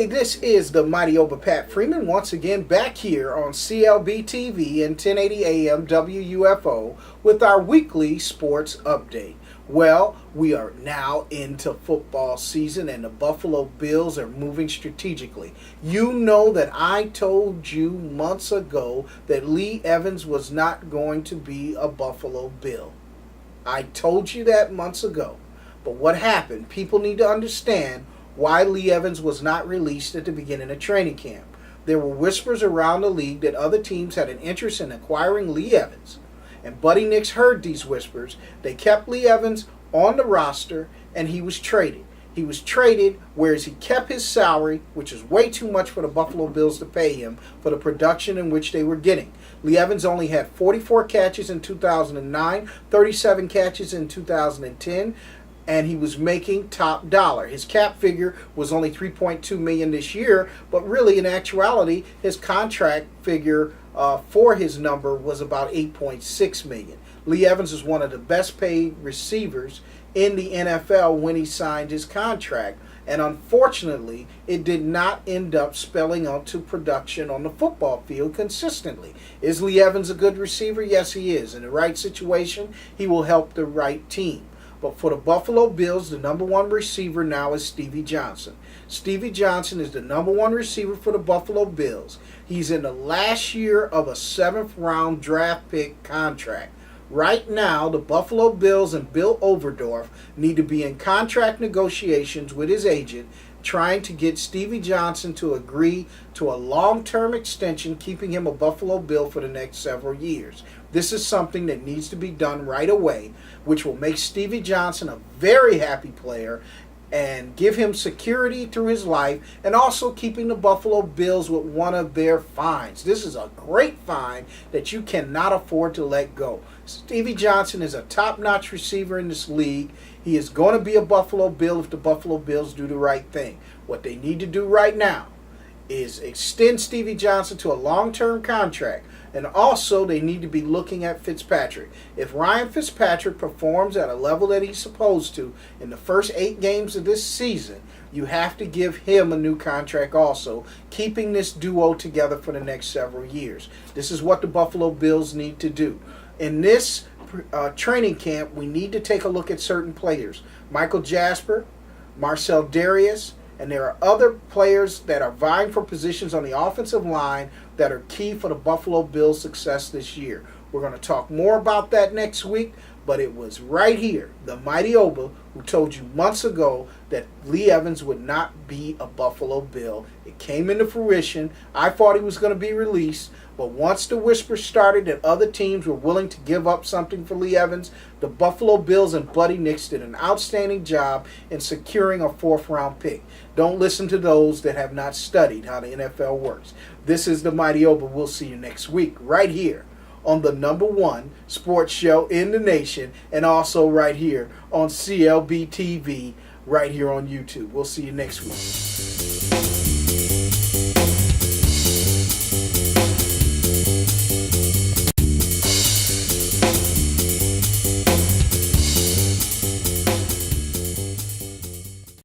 Hey, this is the mighty OB'a Pat Freeman once again back here on clbTV and 1080 AM WUFO with our weekly sports update. Well, we are now into football season and the Buffalo Bills are moving strategically. You know that I told you months ago that Lee Evans was not going to be a Buffalo Bill. I told you that months ago. But what happened? People need to understand why Lee Evans was not released at the beginning of training camp. There were whispers around the league that other teams had an interest in acquiring Lee Evans. And Buddy Nix heard these whispers. They kept Lee Evans on the roster and he was traded. He was traded, whereas he kept his salary, which is way too much for the Buffalo Bills to pay him for the production in which they were getting. Lee Evans only had 44 catches in 2009, 37 catches in 2010, and he was making top dollar. His cap figure was only $3.2 million this year, but really in actuality, his contract figure for his number was about $8.6 million. Lee Evans is one of the best paid receivers in the NFL when he signed his contract, and unfortunately, it did not end up spelling out to production on the football field consistently. Is Lee Evans a good receiver? Yes, he is. In the right situation, he will help the right team. But for the Buffalo Bills, the number one receiver now is Stevie Johnson. Stevie Johnson is the number one receiver for the Buffalo Bills. He's in the last year of a 7th-round draft pick contract. Right now, the Buffalo Bills and Bill Overdorf need to be in contract negotiations with his agent, trying to get Stevie Johnson to agree to a long-term extension, keeping him a Buffalo Bill for the next several years. This is something that needs to be done right away, which will make Stevie Johnson a very happy player and give him security through his life, and also keeping the Buffalo Bills with one of their fines. This is a great fine that you cannot afford to let go. Stevie Johnson is a top-notch receiver in this league. He is going to be a Buffalo Bill if the Buffalo Bills do the right thing. What they need to do right now is extend Stevie Johnson to a long-term contract. And also, they need to be looking at Fitzpatrick. If Ryan Fitzpatrick performs at a level that he's supposed to in the first 8 games of this season, you have to give him a new contract also, keeping this duo together for the next several years. This is what the Buffalo Bills need to do. In this training camp, we need to take a look at certain players. Michael Jasper, Marcel Darius, and there are other players that are vying for positions on the offensive line that are key for the Buffalo Bills' success this year. We're going to talk more about that next week, but it was right here, the mighty OB'a, who told you months ago that Lee Evans would not be a Buffalo Bill. It came into fruition. I thought he was going to be released, but once the whispers started that other teams were willing to give up something for Lee Evans, the Buffalo Bills and Buddy Nix did an outstanding job in securing a 4th-round pick. Don't listen to those that have not studied how the NFL works. This is the mighty OB'a. We'll see you next week right here on the number one sports show in the nation, and also right here on clbTV, right here on YouTube. We'll see you next week.